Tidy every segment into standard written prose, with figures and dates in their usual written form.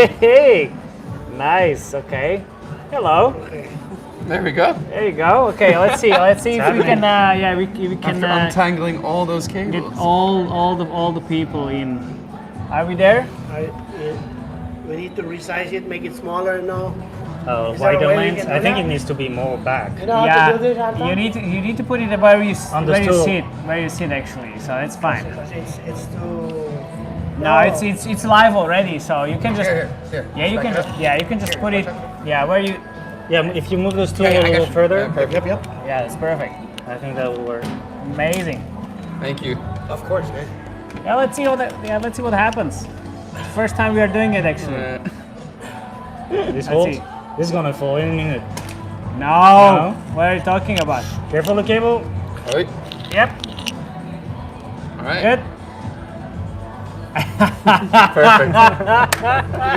Hey, nice. Okay. Hello. There we go. There you go. Okay, let's see. Let's see if we can. We can After untangling all those cables. get all the people in. Are we there? We need to resize it, make it smaller now. Is there Wide a way we lens. can I do think that? it needs to be more back. You know how to do this, Anton? you need to put it where you On the where you stool. sit actually. So it's fine. It's too. No, it's live already. So you can just Here. yeah you can just put it where you Yeah, if you move those two Yeah, a I got little you. further, Yeah, perfect. Yep. yeah it's perfect. I think that will work. Amazing. Thank you. Of course, man. Yeah, let's see what happens. First time we are doing it actually. This Let's holds. see. This is gonna fall in a minute. No. What are you talking about? Careful the cable. All right. Yep. All right. Good. Perfect.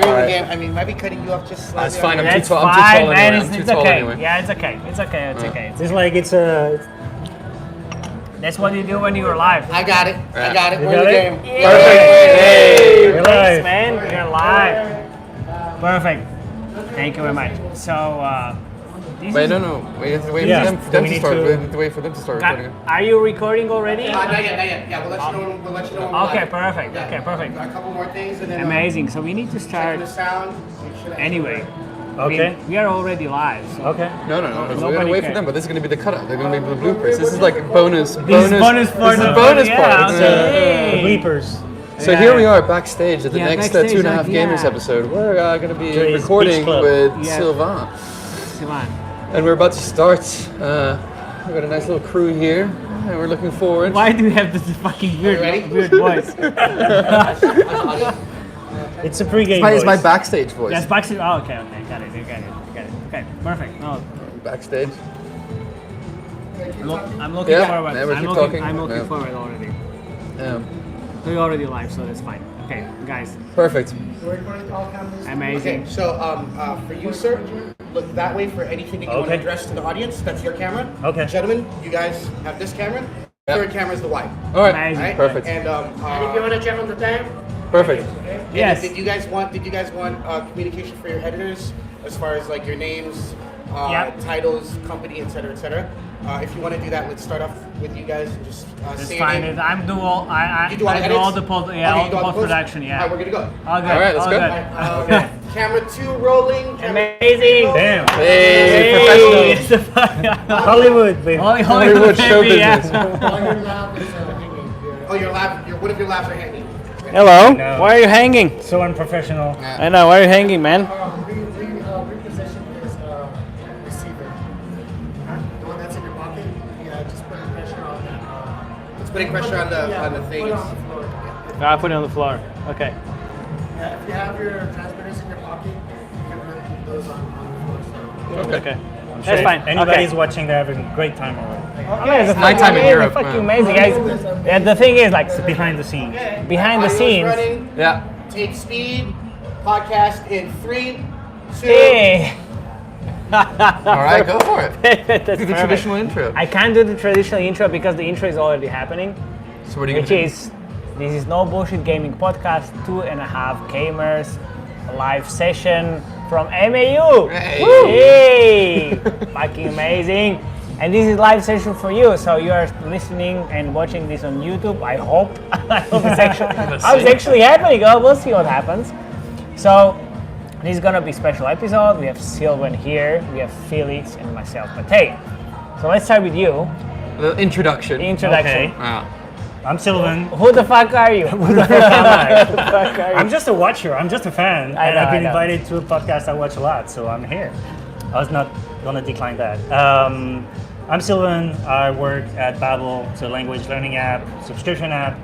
You're again. I mean, might be cutting you off just slightly. That's fine. I'm That's too fine, tall man. anyway. It's, I'm too it's tall okay. anyway. Yeah, it's okay. It's okay. It's okay. It's It's okay. like it's a. That's what you do when you're live. I got it. I got it. You We're got in the it? game. Hey, You're thanks, live. man. You're live. Perfect. Thank you very much. So, this Wait, is, no. We have to wait Yeah, for them we to need start. to- We have to wait for them to start recording. Are you recording already? Not yet. Yeah, we'll let you know. We'll let you know. when we're Okay, live. perfect. Yeah. Okay, perfect. Got a couple more things and then. Amazing. So we need to Check start the sound. Make sure that- anyway. Okay. We are already live. So Okay. No. We're gonna Nobody wait cares. for them, but this is gonna be the cutout. They're gonna be the bloopers. This is like a bonus. This is bonus for This is the bonus yeah, part. okay. The Hey. bleepers. So Yeah. here we are backstage at the Yeah, next backstage, 2.5 like, Gamers yeah. episode. We're gonna be Today's recording Beach Club. with Yeah. Sylvain. Sylvain. And we're about to start. We've got a nice little crew here, and we're looking forward. Why do you have this fucking ready? weird voice? It's a pre-game It's my voice. backstage voice. Yes, backstage. Oh, okay. Got it. Okay, perfect. No, Backstage. I'm looking Yeah, forward. never I'm keep looking, talking. I'm looking Yeah. forward already. Um, We're already live, so that's fine. Okay, guys, perfect. We're recording all cameras. amazing. Okay, so for you, sir, look that way for anything that you want to Okay. address to the audience. That's your camera. Okay. Gentlemen, you guys have this camera. Yeah. Third camera is the wide. All right. Amazing. Right? Perfect. And if you want to check on the time. Perfect. Yes. Did you guys want communication for your editors as far as like your names, Yep. titles, company, etc. If you want to do that, let's start off with you guys and just It's say your fine. name. I'm do all. I You do all the do edits? all the post. Yeah, Okay, all you the do post production. All Yeah. right, we're good to go. All good. All right, let's all go. good. Okay. Camera 2 rolling. Camera Amazing. Damn. Hey, Hey, professional. Hollywood, baby. Hollywood show baby, yeah. business. Oh, your lab. One of your labs are hanging. Hello. No. Why are you hanging? So unprofessional. I know. Why are you hanging, man? Reposition is receiver. The one that's in your pocket. Yeah, just put pressure on that. It's putting pressure on the thing. Put it on the floor. I put it on the floor. Okay. Yeah, if you have your transmitters in your pocket, you can put those on the floor. Okay. I'm That's sure fine. Anybody's Okay. watching, they're having a great time already. Okay, it's nighttime in Europe, Fucking man. amazing, guys. Yeah, the thing is, like, Behind the scenes. behind the Audio's scenes. running. Yeah. Take speed. Podcast in 3, 2. Hey. All right, go for it. That's Do the perfect. traditional intro. I can't do the traditional intro because the intro is already happening, So what are you which gonna do? is this is No Bullshit Gaming Podcast, 2.5 Gamers, a live session from MAU. Hey. Woo! Hey, fucking amazing. And this is live session for you, so you are listening and watching this on YouTube. I hope. I hope it's actually happening. Oh, we'll see what happens. So this is gonna be a special episode. We have Sylvain here, we have Felix, and myself, Matej. So let's start with you. A little introduction. Introduction. Okay. Wow. I'm Sylvain. Who the fuck are you? Who the fuck are you? I'm just a watcher. I'm just a fan. I and know, I've been I know. invited to a podcast I watch a lot, so I'm here. I was not going to decline that. I'm Sylvain. I work at Babbel. It's a language learning app, subscription app.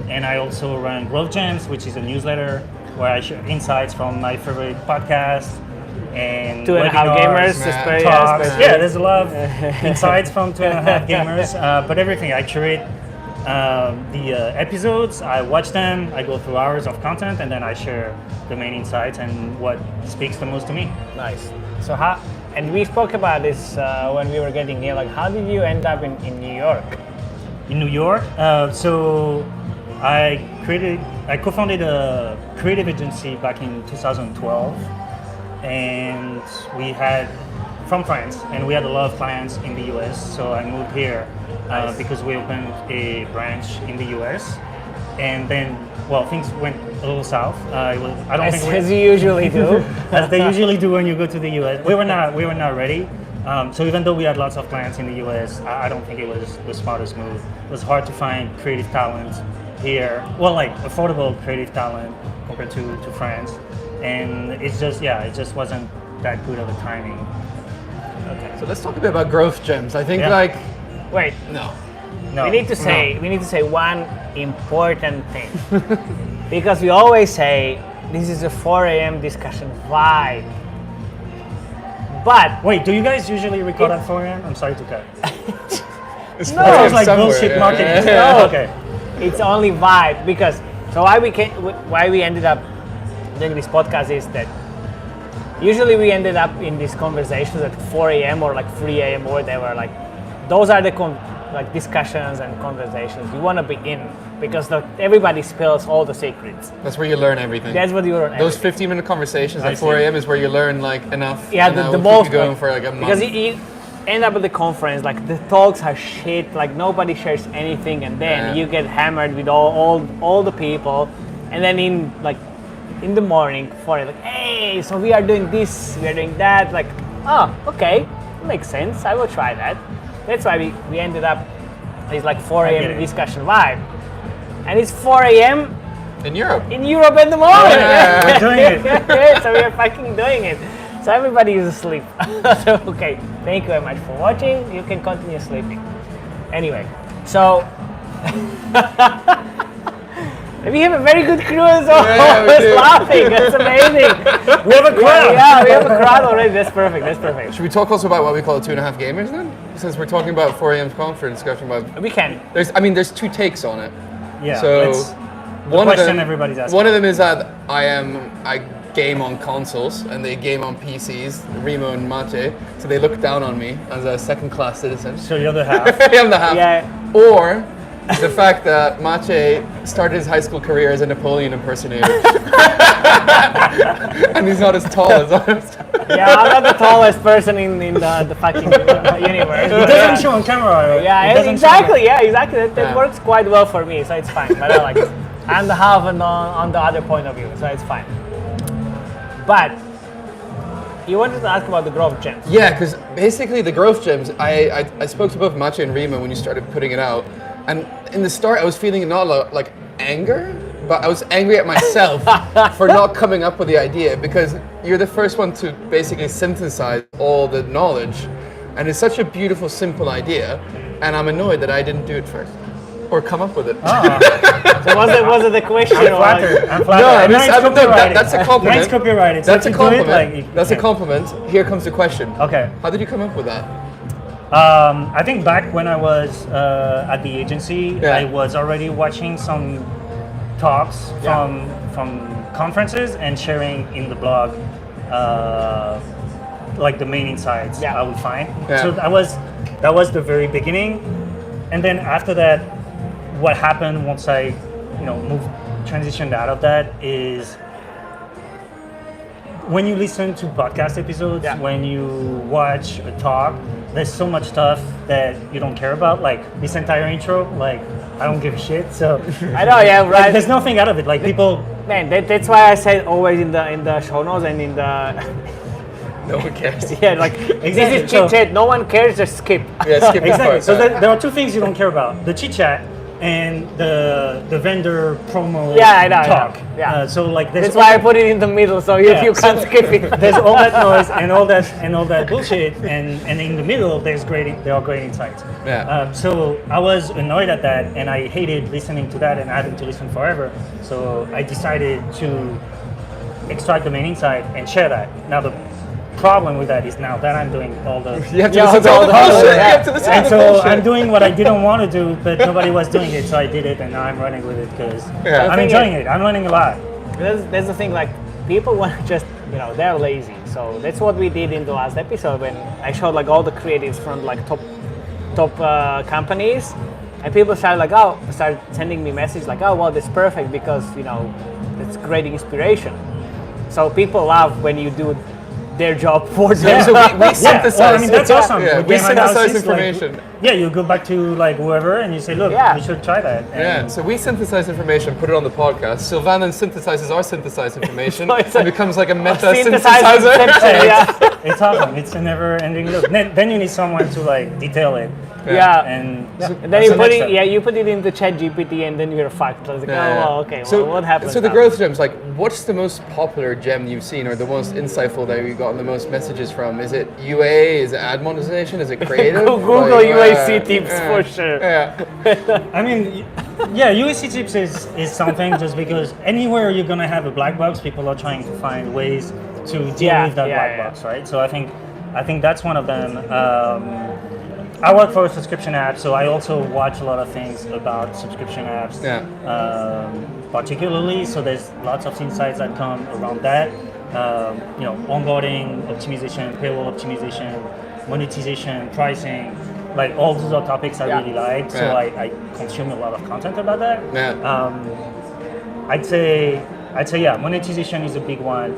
And I also run Growth Gems, which is a newsletter where I share insights from my favorite podcasts and 2.5 webinars, gamers. man, talks. Yeah, Yeah, there's a lot of insights from 2.5 gamers, but everything. I curate the episodes, I watch them, I go through hours of content, and then I share the main insights and what speaks the most to me. Nice. So how? And we spoke about this when we were getting here. Like, how did you end up in New York? In New York, so I co-founded a creative agency back in 2012, and we had from France, and we had a lot of clients in the US. So I moved here because we opened a branch in the US, and then things went a little south. I don't think as you usually do, as they usually do when you go to the US. We were not ready. So even though we had lots of clients in the US, I don't think it was the smartest move. It was hard to find creative talent here. Well, like affordable creative talent compared to France, and it just wasn't that good of a timing. Okay. So let's talk a bit about growth gems. I think wait. no. We need to say one important thing because we always say this is a 4 a.m. discussion vibe. But wait, do you guys usually record at 4 a.m.? I'm sorry to cut. no, it's like bullshit marketing. No. Okay. It's only vibe because why we ended up doing this podcast is that usually we ended up in these conversations at 4 a.m. or like 3 a.m. or whatever. Like those are the discussions and conversations you want to be in because everybody spills all the secrets. That's where you learn everything. That's what you learn. Those 15-minute conversations at 4 a.m. is where you learn like enough. Yeah, and the keep most you going for like a month. because you end up at the conference like the talks are shit, like nobody shares anything, and then you get hammered with all the people, and then in the morning for like, hey, so we are doing this, we are doing that, like, oh, okay, makes sense, I will try that. That's why we ended up, it's like 4 a.m. discussion vibe. And it's 4 a.m. in Europe. In Europe in the morning. Yeah. We're doing it. So we are fucking doing it. So everybody is asleep. So, okay, thank you very much for watching. You can continue sleeping. Anyway, so we have a very good crew as well. Yeah, we do. Laughing. That's amazing. We have a crowd. Yeah, we have a crowd already. That's perfect. That's perfect. Should we talk also about what we call 2.5 gamers then? Since we're talking about 4 a.m. conference discussion about. We can. There's two takes on it. Yeah. So one question everybody's asking. One of them is that I game on consoles and they game on PCs, Remo and Matej, so they look down on me as a second-class citizen. So you're the half. I'm the half. Yeah. Or the fact that Matej started his high school career as a Napoleon impersonator. And he's not as tall as us. Yeah, I'm not the tallest person in the fucking universe. It doesn't show on camera. Right? Yeah, It doesn't exactly. Yeah, exactly. That Yeah. works quite well for me, so it's fine. But I like it. I'm the half and on the other point of view, so it's fine. But you wanted to ask about the growth gems. Yeah, because basically the growth gems, I spoke to both Matej and Remo when you started putting it out, and in the start I was feeling not like anger, but I was angry at myself for not coming up with the idea, because you're the first one to basically synthesize all the knowledge, and it's such a beautiful, simple idea, and I'm annoyed that I didn't do it first. Or come up with it. So was it the question? I'm flattered. That's a compliment. Nice copyrighted. That's a compliment. You That's a compliment. Here comes the question. Okay. How did you come up with that? I think back when I was at the agency, Yeah. I was already watching some talks from conferences and sharing in the blog, like the main insights I would find. Yeah. So that was the very beginning, and then after that, what happened once I, transitioned out of that is when you listen to podcast episodes, when you watch a talk, there's so much stuff that you don't care about, like this entire intro, like I don't give a shit. So I know, yeah, right. Like, there's nothing out of it. Like people, man, that's why I said always in the show notes and in the No one cares. yeah, like Exactly. this is chit chat. No one cares. Just skip. Yeah, skip this exactly. part. So there are two things you don't care about: the chit chat and the vendor promo Yeah, I know, talk. I know. Yeah. So like That's why I put it in the middle, so you can't skip it. There's all that noise and all that bullshit, and in the middle there are great insights. Yeah. So I was annoyed at that, and I hated listening to that and having to listen forever. So I decided to extract the main insight and share that. Now the problem with that is now that I'm doing all the You have to listen to all the bullshit. You have to listen to and the so bullshit. I'm doing what I didn't want to do, but nobody was doing it, so I did it, and now I'm running with it because Yeah. I'm enjoying it. I'm learning a lot. That's the thing, like people want to just, they're lazy. So that's what we did in the last episode when I showed like all the creatives from like top companies, And people started sending me messages like, oh, well, that's perfect because, it's great inspiration. So people love when you do their job for them. So we synthesize. Well, I mean, that's awesome. Yeah, With we game synthesize analysis, information. You go back to whoever and you say, look, Yeah. you should try that. Yeah, so we synthesize information, put it on the podcast. Sylvain then synthesizes our synthesized information So it's and becomes like a meta synthesizer. synthesizer. Yeah. It's awesome. It's a never-ending loop. Then you need someone to detail it. Yeah. And And then that's you the put next it, step. you put it into ChatGPT, and then you're fucked. I was like, oh, well, okay. So, what happens? So the now? growth gems, like, what's the most popular gem you've seen, or the most insightful that you gotten the most messages from? Is it UA? Is it ad monetization? Is it creative? Google Like, UAC tips for sure. Yeah. I mean, USC tips is something just because anywhere you're gonna have a black box, people are trying to find ways to deal with that black box, right? So I think that's one of them. I work for a subscription app, so I also watch a lot of things about subscription apps, particularly. So there's lots of insights that come around that. Onboarding, optimization, payroll optimization, monetization, pricing, like all those are topics I really like. So I consume a lot of content about that. Yeah. I'd say monetization is a big one.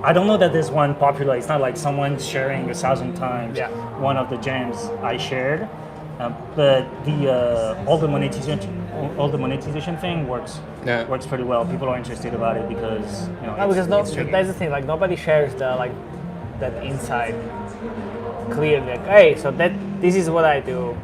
I don't know that there's one popular. It's not like someone sharing 1,000 times one of the gems I shared, but all the monetization thing works pretty well. People are interested about it because That's the thing. Like nobody shares that insight clearly. Like, hey, so this is what I do.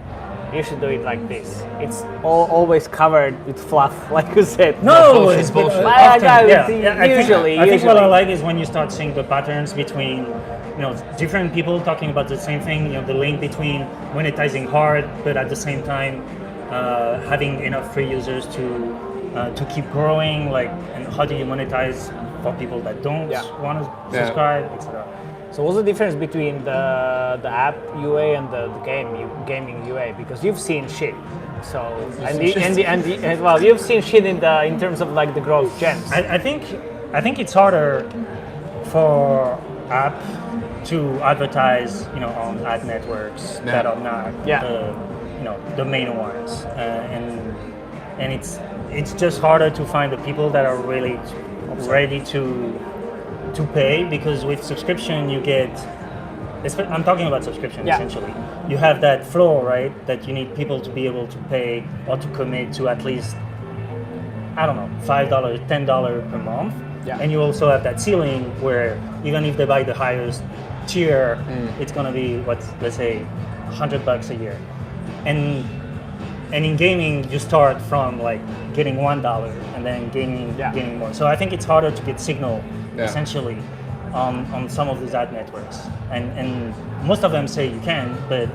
You should do it like this. It's always covered with fluff, like you said. No, it's bullshit. Usually. I think what I like is when you start seeing the patterns between, different people talking about the same thing. The link between monetizing hard, but at the same time having enough free users to keep growing. Like, and how do you monetize for people that don't want to subscribe, etc. So what's the difference between the app UA and the gaming UA? Because you've seen shit. So you've seen shit in terms of like the growth gems. I think it's harder for app to advertise on ad networks that are not the main ones, and it's just harder to find the people that are really ready to pay, because with subscription you get, I'm talking about subscription essentially, you have that floor, right, that you need people to be able to pay or to commit to at least, I don't know, $5, $10 per month. And you also have that ceiling where even if they buy the highest tier, it's gonna be let's say $100 a year. And in gaming you start from like getting $1 and then gaining more. So I think it's harder to get signal essentially on some of these ad networks, and most of them say you can, but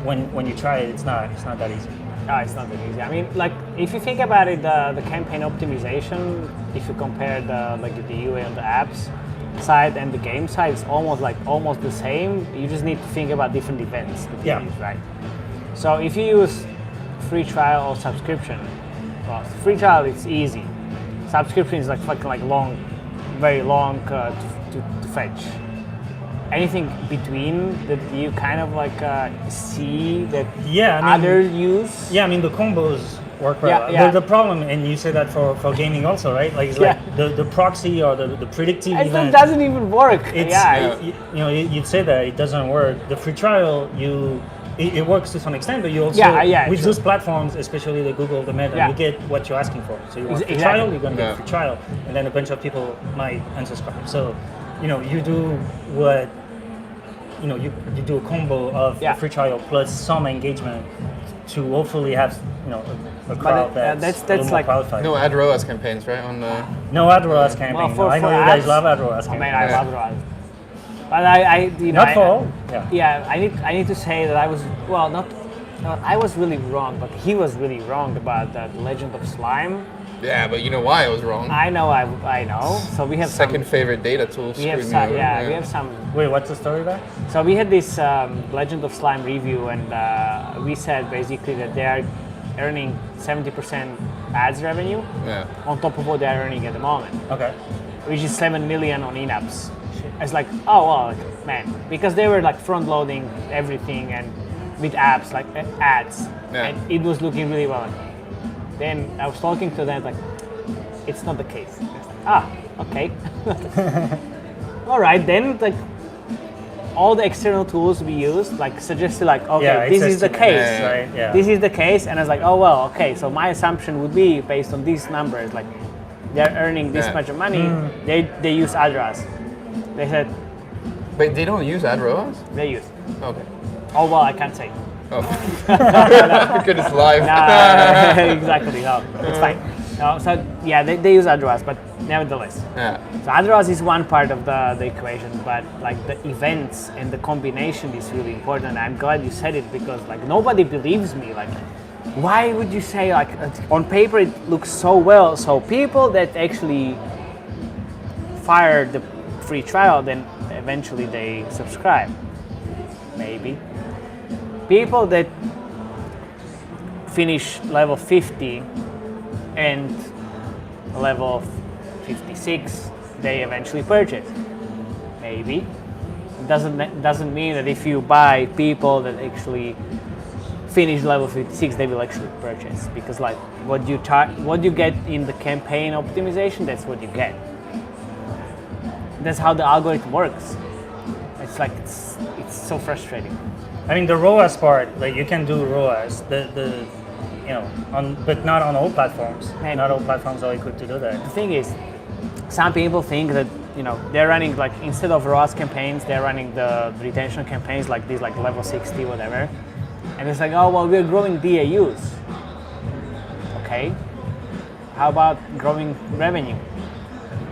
when you try it, it's not that easy. No, it's not that easy. I mean, like if you think about it, the campaign optimization, if you compare the UA on the apps side and the game side, it's almost the same. You just need to think about different events that you use, right? So if you use free trial or subscription, well, free trial it's easy. Subscription is like fucking long, very long to fetch. Anything between that you kind of see that others use? Yeah, I mean the combos work well. The problem, and you say that for gaming also, right? Like it's like the proxy or the predictive event. It doesn't even work. You'd say that it doesn't work. The free trial, it works to some extent, but you also with those platforms, especially the Google, the Meta, you get what you're asking for. So you want free trial, you're going to get free trial, and then a bunch of people might unsubscribe. So you do what you do a combo of a free trial plus some engagement to hopefully have a crowd that's a little more qualified. No ad ROAS campaigns, right? No ad ROAS campaigns. I know you guys love ad ROAS campaigns. I love ROAS. But not for all. I need to say that I was really wrong, but he was really wrong about that Legend of Slime. Yeah, but you know why I was wrong. I know. So we have second favorite data tool. We have some. Wait, what's the story there? So we had this Legend of Slime review, and we said basically that they are earning 70% ads revenue on top of what they are earning at the moment. Okay. Which is 7 million on in-apps. It's like, oh well, man, because they were front loading everything, and with apps like ads, Yeah. and it was looking really well. Then I was talking to them like, it's not the case. It's like, okay. All right, then like all the external tools we used like suggested like, okay, Yeah, this is the case. Yeah. Right? Yeah. This is the case, and I was like, oh well, okay. So my assumption would be based on these numbers, like they're earning this Yeah. much of money. They use ad ROAS. They said But they don't use ad ROAS? they use. Okay. Oh well, I can't say. Oh. Good, it's live. Exactly. No, it's fine. No, so yeah, they use ad ROAS, but nevertheless. Yeah. So ad ROAS is one part of the equation, but like the events and the combination is really important. I'm glad you said it because like nobody believes me. Like, why would you say like on paper it looks so well? So people that actually fire the free trial, then eventually they subscribe. Maybe. People that finish level 50 and level 56, they eventually purchase. Maybe. Doesn't mean that if you buy people that actually finish level 56, they will actually purchase. Because like what you get in the campaign optimization, that's what you get. That's how the algorithm works. It's like it's so frustrating. I mean, the ROAS part, like you can do ROAS, but not on all platforms. And not all platforms are equipped to do that. the thing is, some people think that they're running like instead of ROAS campaigns, they're running the retention campaigns like these, like level 60, whatever. And it's like, oh well, we're growing DAUs. Okay. How about growing revenue?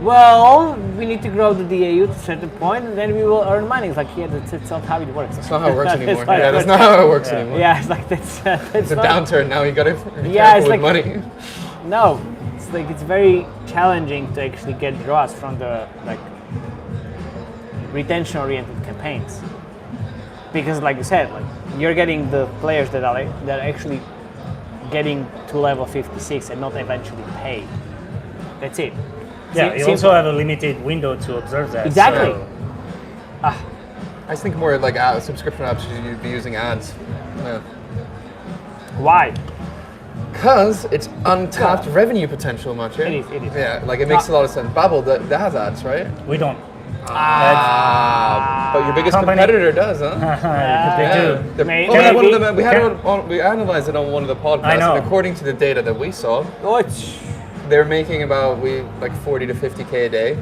Well, we need to grow the DAU to a certain point, and then we will earn money. It's like, yeah, that's not how it works. That's not how it works anymore. not Yeah, how it that's works. not how it works anymore. Yeah, it's like that's It's a not- downturn now. You gotta be Yeah, careful it's with like- money. No, it's like it's very challenging to actually get ROAS from the like retention-oriented campaigns, because like you said, like you're getting the players that are actually getting to level 56 and not eventually paid. That's it. Yeah, you also have a limited window to observe that. Exactly. So, I just think more like subscription apps you'd be using ads. Yeah. Why? Because it's untapped revenue potential, much. It is. Yeah, like it makes a lot of sense. Babbel, that has ads, right? we don't. But your biggest Company- competitor does, huh? They Yeah. do. The- May- well, maybe. one of them, we analyzed it on one of the podcasts, I know. and according to the data that we saw, Which they're making about 40 to 50K a day.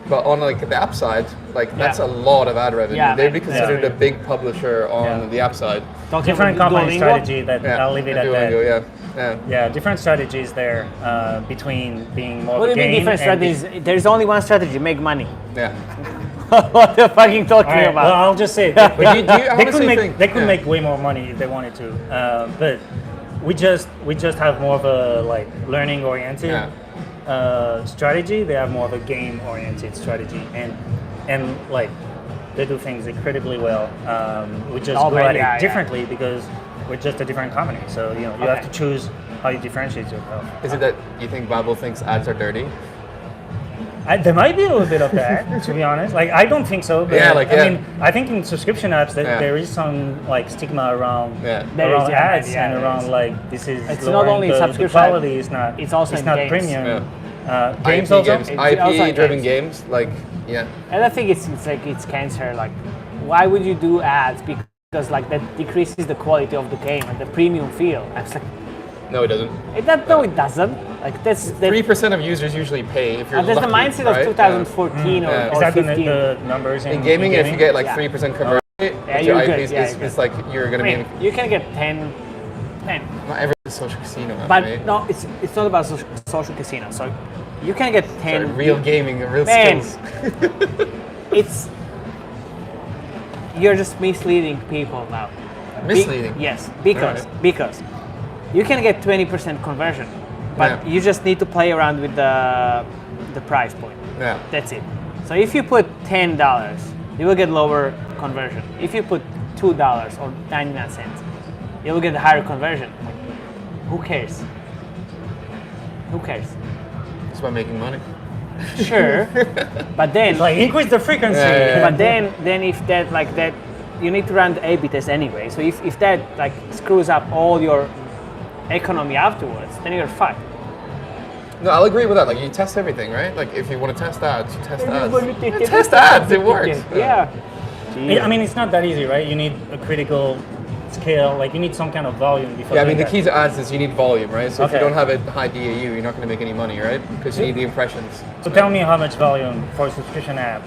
But on like the app side, like that's a lot of ad revenue. Yeah, They'd be man. considered Yeah. a big publisher on Yeah. the app side. talking Different about company Duolingo, strategy that Yeah, I'll leave it at Duolingo, that. yeah. Yeah, different strategies there between being more What of do a you mean game different and strategies? There's only one strategy: make money. Yeah. What the fucking talking All right, about? well, I'll just say But do you they honestly could make think- they could yeah. make way more money if they wanted to, but we just have more of a like learning oriented strategy. They have more of a game oriented strategy, and like they do things incredibly well. We just go at it differently because we're just a different company. So you have to choose how you differentiate yourself. Is it that you think Babbel thinks ads are dirty? There might be a little bit of that, to be honest. Like, I don't think so. But Yeah, like, I yeah. mean, I think in subscription apps that Yeah. there is some like stigma around Yeah. There around is, yeah, ads yeah, and there around is. like this is It's lowering not only the subscription, quality is not it's also in not games. premium. Yeah. Games IP also. games, It's also in IP-driven games. games, like yeah. And I think it's like it's cancer. Like, why would you do ads? Because like that decreases the quality of the game and the premium feel. I was like, No, it doesn't. no, it doesn't. Like that's 3% of users usually pay if you're that's the lucky, mindset right? of 2014 Yeah. or Is that the, 15. the numbers In gaming, if you get like 3% conversion rate, Yeah, with your you're good. IPs, Yeah, it's, you're it's good. like you're gonna I mean, be. you can get 10. Not every social casino app, But right? no, it's not about social casino. So you can get 10. Sorry, real gaming, real Man. skills. It's you're just misleading people now. Misleading? Yes, because Alright. because you can get 20% conversion, but Yeah. you just need to play around with the price point. Yeah. That's it. So if you put $10, you will get lower conversion. If you put $2 or 99 cents, you will get a higher conversion. Who cares? Who cares? It's about making money. Sure, but then like increase the frequency. Yeah. but then if that like that you need to run the A/B test anyway. So if that like screws up all your economy afterwards, then you're fucked. No, I'll agree with that. Like you test everything, right? Like if you want to test ads, you test ads. Yeah, test ads. It works. Yeah. I mean, it's not that easy, right? You need a critical scale, like you need some kind of volume before. Yeah, I mean the doing key to ads is you need volume, right? So if you Okay. don't have a high DAU, you're not going to make any money, right? Because you need the impressions. that. So tell me how much volume for a subscription app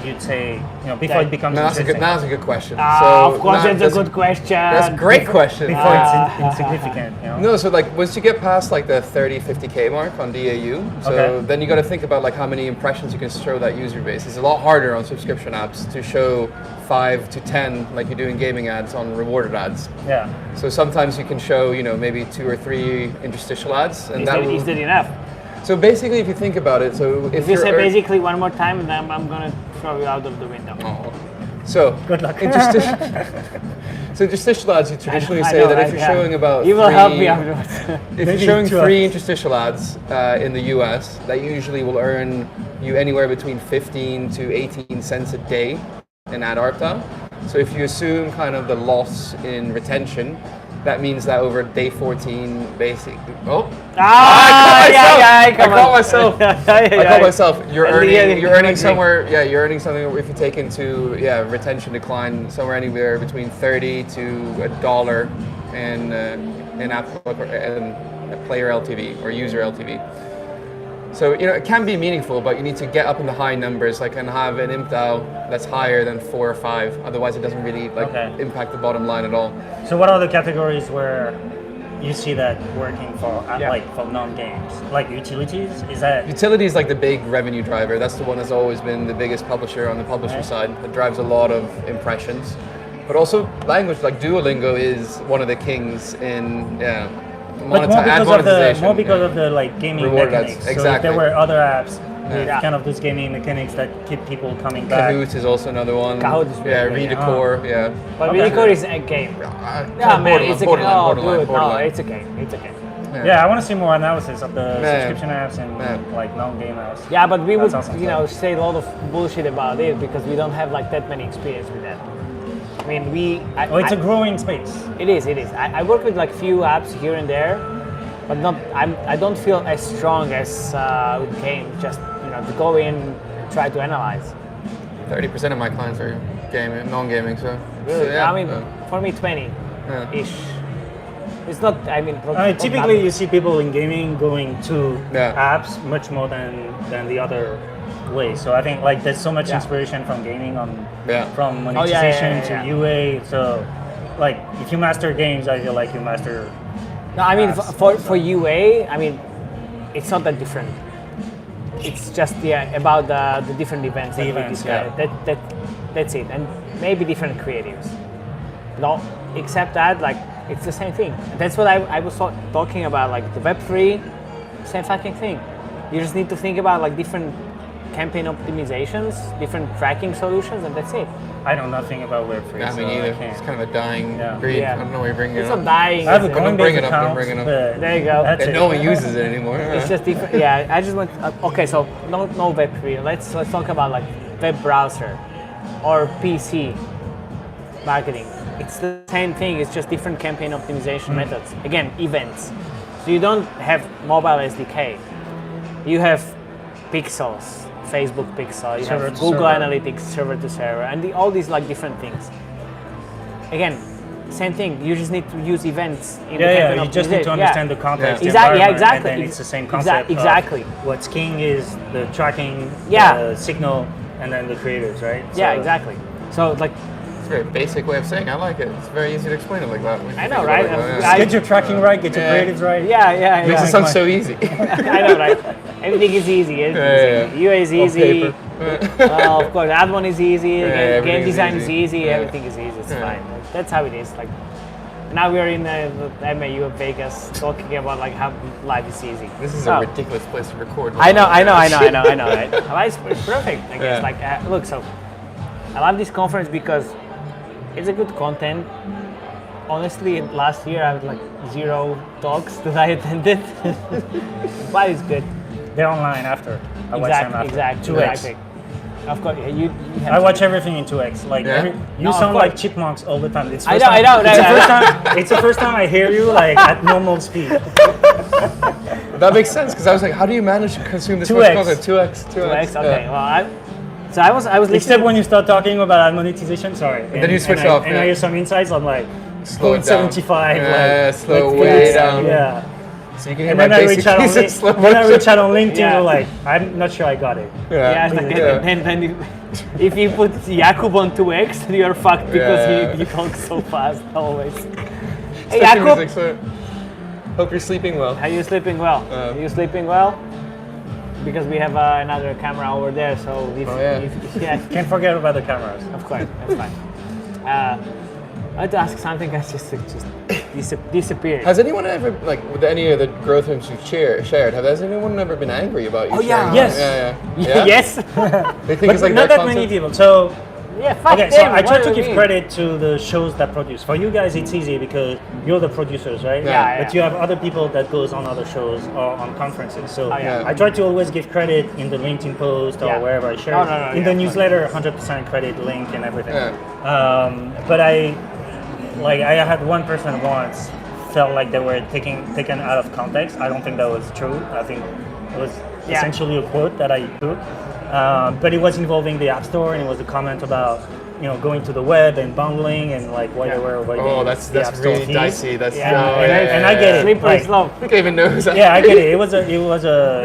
you'd say, before it becomes That's a interesting. that's a good question. Of course, now that's a good question. That's a great question. Before it's insignificant. No, so like once you get past like the 30, 50K mark on DAU, so Okay. then you got to think about like how many impressions you can show that user base. It's a lot harder on subscription apps to show 5 to 10 like you do in gaming ads on rewarded ads. Yeah. So sometimes you can show, maybe 2 or 3 interstitial ads, and Is that enough? So basically, if you think about it, so if You say you're basically one more time, and then I'm gonna throw you out of the window. so Good luck. So interstitial ads, you traditionally I say know, that right? if you're Yeah. showing about You will help me three- afterwards. If you're Maybe showing 2 3 interstitial ads in the US, that usually will earn you anywhere between 15 to 18 cents a day in ad ARPDAU. So if you assume kind of the loss in retention, that means that over day 14, basically. Oh, I caught myself. I caught myself. You're earning somewhere. Yeah, you're earning something. If you take into retention decline, somewhere anywhere between 30 to $1 in app and player LTV or user LTV. So it can be meaningful, but you need to get up in the high numbers, like and have an IMDAU that's higher than 4 or 5. Otherwise, it doesn't really impact the bottom line at all. So what are the categories where you see that working for for non-games? Like utilities? Is that Utility is like the big revenue driver. That's the one that's always been the biggest publisher on the publisher side. It drives a lot of impressions. But also language, like Duolingo is one of the kings in but more because of the like gaming Reward mechanics. ads, So if exactly. there were other apps with kind of those gaming mechanics that keep people coming back. Kahoot is also another one. Kahoot is yeah, really good, Redecore, yeah. But Okay. Redecore is a game. Yeah, man, it's a game. Oh, dude, no, it's a game. It's a game. Yeah, I want to see more analysis of the Yeah. subscription apps and like non-game apps. Yeah, but we would, That's awesome. say a lot of bullshit about it because we don't have like that many experience with that. I mean, It's a growing space. It is. I work with like few apps here and there, but not. I don't feel as strong as with games. Just to go in, try to analyze. 30% of my clients are gaming, non-gaming, so. Really? So, yeah. I mean, for me, 20-ish. It's not. I mean, Typically, you see people in gaming going to Yeah. apps much more than the other way. So I think like there's so much inspiration from gaming from monetization yeah. to UA. So like if you master games, I feel like you master. No, I mean apps for UA, I mean, it's not that different. It's just about the different events. The that we events, described. That's it, and maybe different creatives. No, except that like it's the same thing. That's what I was talking about, like the Web3, same fucking thing. You just need to think about like different campaign optimizations, different tracking solutions, and that's it. I know nothing about Web3. I mean, so either. I can't. It's kind of a dying Yeah. breed. Yeah. I don't know why you're bringing It's it not up. dying. I have a is it? Don't bring Coinbase it up, don't account. bring it up. but There you go. That's And it. no one uses it anymore. It's just different. Yeah, I just want. Okay, so no Web3. Let's talk about like web browser or PC marketing. It's the same thing. It's just different campaign optimization methods. Again, events. So you don't have mobile SDK. You have pixels, Facebook pixel. You Server have to Google server. Analytics, server to server, and all these like different things. Again, same thing. You just need to use events in the campaign you just need to optimization. understand the context, the Exactly. Yeah, environment, exactly. and then it's the same concept. Exactly. Of what's king is the tracking, Yeah. the signal, and then the creators, right? Yeah, So- exactly. So like, It's a very basic way of saying I like it. It's very easy to explain it like that. when you I know, think about right? it like that. I- Get your tracking right, get your Yeah. creatives right. yeah. Makes it Yeah. sound so easy. I know, right? Everything is easy. Everything is easy. UA is On easy. paper. Of course, ad one is easy. everything Game is design is easy. easy. Yeah. Everything is easy. It's Yeah. fine. That's how it is. Like now we are in the MAU of Vegas talking about like how life is easy. This is So, a ridiculous place to record. I know, right? It's perfect. I guess. Yeah. Like, look, so I love this conference because it's a good content. Honestly, last year I had like 0 talks that I attended, but it's good. They're online after. I watch them after. Exactly. 2x. Exactly. Of course, you have I to. watch everything in 2x. Like Yeah? you No, of sound course. like chipmunks all the time. It's I first know, I know, time- It's the I know. first time. It's the first time I hear you like at normal speed. That makes sense because I was like, how do you manage to consume this 2x. much content? 2x. X, okay. Well, I was Except listening. when you start talking about monetization, sorry. And then you switch and off, And yeah. I hear some insights. I'm like, Slow it down. 0.75. Yeah, like, slow like, way yeah, down. Yeah. So you can hear And my then I basic reach out on keys in slow when I motion. reach out on LinkedIn, Yeah. you're like, I'm not sure I got it. Yeah, then if you put Jakub on 2x, you're fucked because Yeah. he talks so fast always. Hey Especially Jakub, music, so hope you're sleeping well. are you sleeping well? Are you sleeping well? Because we have another camera over there, so if, Oh, yeah. yeah, Can't forget about the cameras. of course, that's fine. I had to ask something that just disappeared. Has anyone ever, like, with any of the growth rooms you've shared, has anyone ever been angry about you? Oh, yeah. sharing? Yes. Yeah. Yes. They think But it's like not their that many content? people. So Yeah, fuck okay, so them. I try what to do you give mean? credit to the shows that produce. For you guys, it's easy because you're the producers, right? Yeah, But you have other people that goes on other shows or on conferences. So Oh, yeah. I try to always give credit in the LinkedIn post or Yeah. wherever I share No, it. no, no, in yeah, the of course. newsletter, 100% credit link and everything. Yeah. But I had one person once felt like they were taken out of context. I don't think that was true. I think it was Yeah. essentially a quote that I took. But it was involving the App Store, and it was a comment about going to the web and bundling and like why they were avoiding Oh, that's the App Store really fees. dicey. That's Yeah. And I get it. Slippery Like, slope. I think I even know that. Yeah, I get it. It was a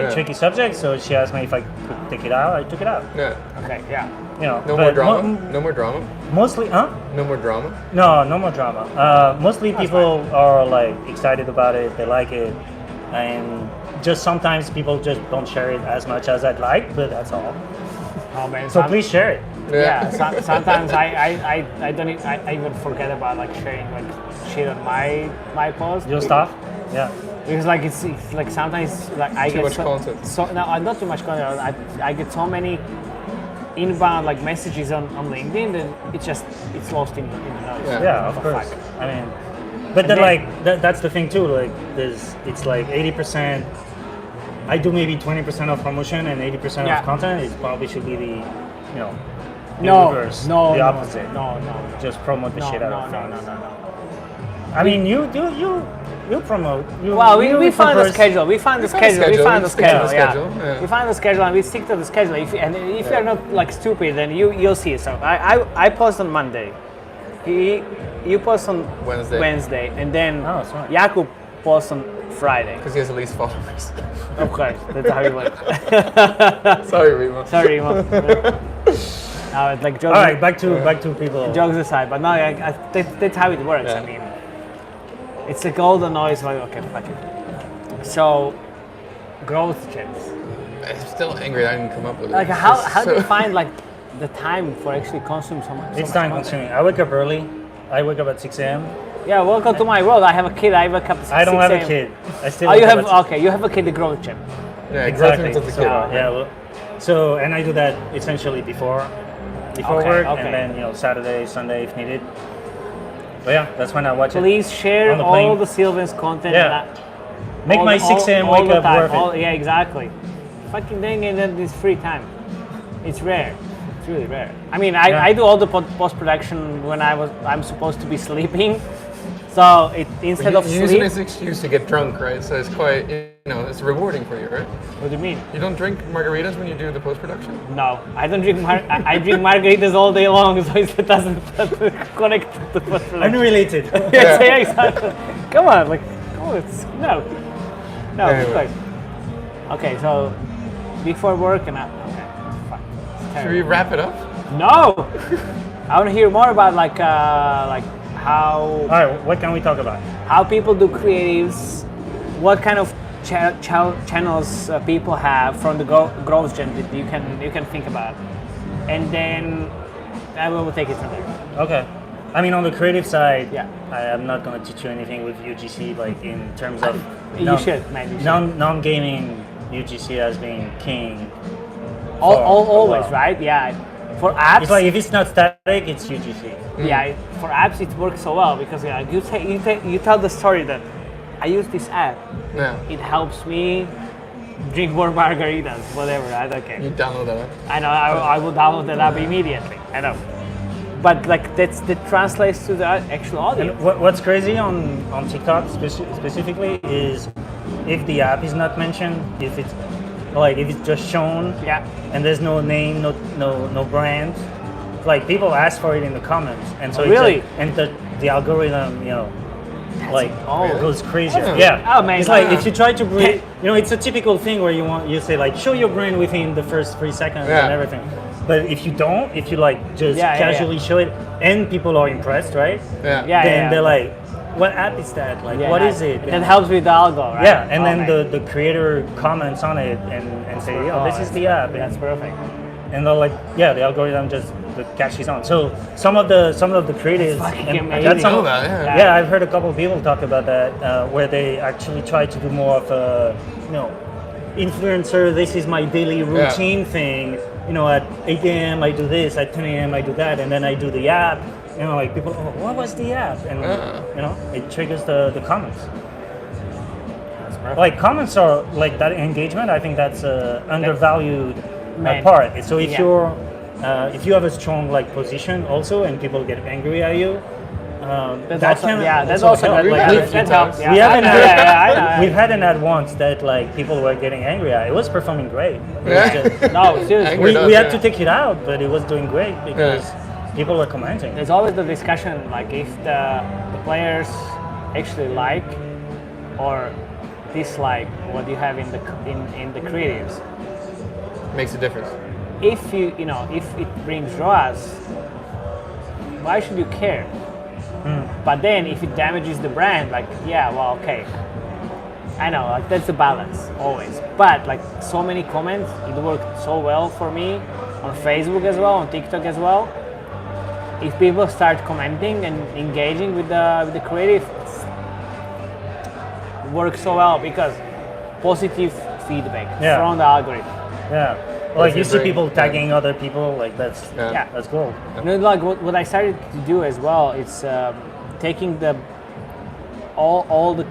Yeah. tricky subject, so she asked me if I could take it out. I took it out. Yeah. Okay, yeah. No but more drama. mo- No more drama. mostly, huh? No more drama. No more drama. Mostly people are like excited about it. They like it, and just sometimes people just don't share it as much as I'd like. But that's all. Oh man, So please share it. Yeah, sometimes I don't I even forget about like sharing like shit on my post. Your stuff. Yeah. Because like it's like sometimes like I Too get much content. So no, not too much content. I get so many inbound like messages on LinkedIn that it's lost in the noise. Yeah. Yeah, of Oh, course. fuck. I mean, but then then- like that's the thing too. Like it's like 80%. I do maybe 20% of promotion and 80% Yeah. of content. It probably should be the the No, reverse, no, the no, opposite. No, no, Just promote the no, shit out no, of no, things. no. I mean, you promote. Well, we found the propose- schedule. We found the found the schedule. We schedule. found We the stick to the schedule. schedule, Yeah. yeah. We find the schedule and we stick to the schedule. If you're not like stupid, then you'll see. So I post on Monday. You post on Wednesday. and then Oh, sorry. Jakub posts on Friday. Because he has the least followers. Of course, that's how it works. Sorry, Remo. Sorry, Mo. No, it's like jokes. All right, back to people. Jokes aside, but no, that's how it works. Yeah. I mean, it's a golden noise. Like, okay, fuck it. So, growth gems. I'm still angry I didn't come up with it. Like, how do you So- find like the time for actually consume so much? It's so much time content? consuming. I wake up early. I wake up at 6 a.m. Yeah, welcome to my world. I have a kid. I wake up at 6 I don't have a a.m. kid. I still. Oh, wake you up have at 6. okay. You have a kid. The growth gem. Yeah, Exactly. growth rooms So, of the kid. yeah. Well, so and I do that essentially before Okay, work, okay. and then Saturday, Sunday if needed. But yeah, that's when I watch it. Please share On the all plane. the Sylvain's content. Yeah. Make all my the- 6 a.m. all wake the up time. worth it. Yeah, exactly. Fucking dang it, that is free time. It's rare. It's really rare. I mean, Yeah. I do all the post production when I'm supposed to be sleeping. So instead of You use it sleep, as an excuse to get drunk, right? So it's quite, it's rewarding for you, right? what do you mean? You don't drink margaritas when you do the post-production? No, I don't drink. I drink margaritas all day long, so it doesn't connect to the post production. Unrelated. Yes, yeah, exactly. Come on, like, oh, it's no, Anyway. it's like, okay, so before work and okay, fuck. It's Should we terrible. wrap it up? No, I want to hear more about like how All right, what can we talk about? how people do creatives, what kind of channels people have from the growth gen that you can think about, and then I will take it from there. Okay. I mean, on the creative side, Yeah. I am not going to teach you anything with UGC, like in terms of You should, man. You should. non-gaming UGC as being king. Always, well. right? Yeah. For apps, It's like if it's not static, it's UGC. yeah. For apps, it works so well because you tell the story that I use this app. Yeah. It helps me drink more margaritas, whatever. I don't care. You download that app? I know. I will download that app immediately. I know. But like that translates to the actual audience. And what's crazy on TikTok specifically is if the app is not mentioned, if it's just shown, Yeah. and there's no name, no brand, like people ask for it in the comments, and so Really? it's and the algorithm, goes crazy. Oh. Yeah. Oh, man. It's like if you try to bring, it's a typical thing where you say like show your brand within the first 3 seconds Yeah. and everything. But if you don't, if you like just Yeah, casually show it, and people are impressed, right? Yeah. Yeah. Then they're like, what app is that? Like, Yeah, what is it? That helps with the algo, right? Yeah, and Oh, then man. the creator comments on it and say, yo, this is the app. That's And, perfect. and they're like, yeah, the algorithm just catches on. So some of the creatives, That's fucking and amazing. that's some I know of that, yeah. yeah, I've heard a couple of people talk about that, where they actually try to do more of a, influencer, this is my daily routine thing. At 8 a.m. I do this, at 10 a.m. I do that, and then I do the app. Like people, oh, what was the app? And it triggers the comments. Like comments are like that engagement. I think that's undervalued Man. part. So if Yeah. if you have a strong like position also, and people get angry at you, That's that also, can that's also also help. We've Like, had I- a few that helps. times. Yeah. we haven't I know. we've had an ad once that like people were getting angry at. It was performing great. It was Yeah. just- No, seriously. Angry. we had Yeah. to take it out, but it was doing great because people were commenting. There's always the discussion, like if the players actually like or dislike what you have in the creatives. Makes a difference. If if it brings ROAS, why should you care? But then if it damages the brand, like okay. I know, like that's the balance always. But like so many comments, it worked so well for me on Facebook as well, on TikTok as well. If people start commenting and engaging with the creative, it works so well because positive feedback from the algorithm. Yeah. Like you see brain. people tagging other people, like that's Yeah. that's cool. Like what I started to do as well, it's taking all the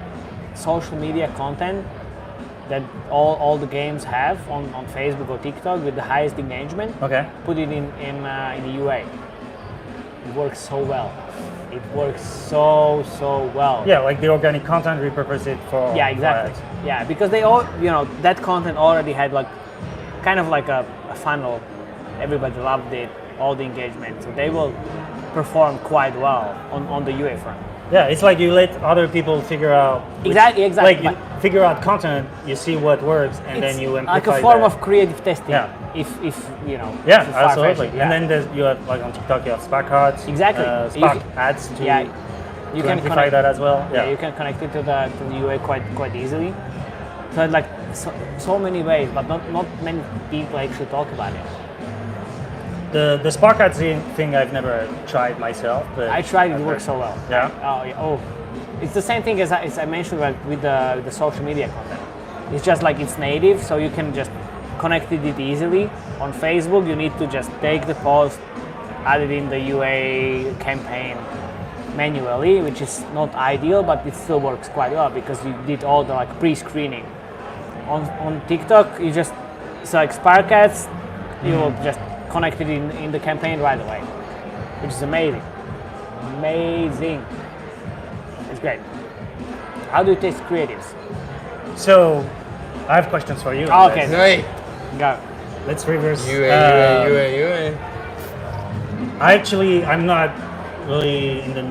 social media content that all the games have on Facebook or TikTok with the highest engagement. Okay. Put it in the UA. It works so well. It works so well. Yeah, like the organic content, repurpose it for Yeah, exactly. Yeah, because they all, that content already had like kind of like a funnel. Everybody loved it, all the engagement. So they will perform quite well on the UA front. Yeah, it's like you let other people figure out Exactly. like you figure out content, you see what works, and then you amplify like a form that. of creative testing. Yeah. If Yeah, if absolutely. far-fetched, And then you have like on TikTok you have Spark cards, Exactly. Spark You ads to, yeah, you to can amplify connect that as well. Yeah, you can connect it to the UA quite easily. So like so many ways, but not many people actually talk about it. The Spark ads thing I've never tried myself, but I tried, it I've works heard. so well. Yeah. Oh yeah. Oh, it's the same thing as I mentioned like, with the social media content. It's just like it's native, so you can just connect it easily. On Facebook, you need to just take the post, add it in the UA campaign manually, which is not ideal, but it still works quite well because you did all the like pre-screening. On TikTok, you just select Spark ads, you will just connect it in the campaign right away, which is amazing. Amazing. It's great. How do you test creatives? So I have questions for you. Okay. No, hey. Go. Let's reverse. UA. I'm not really in the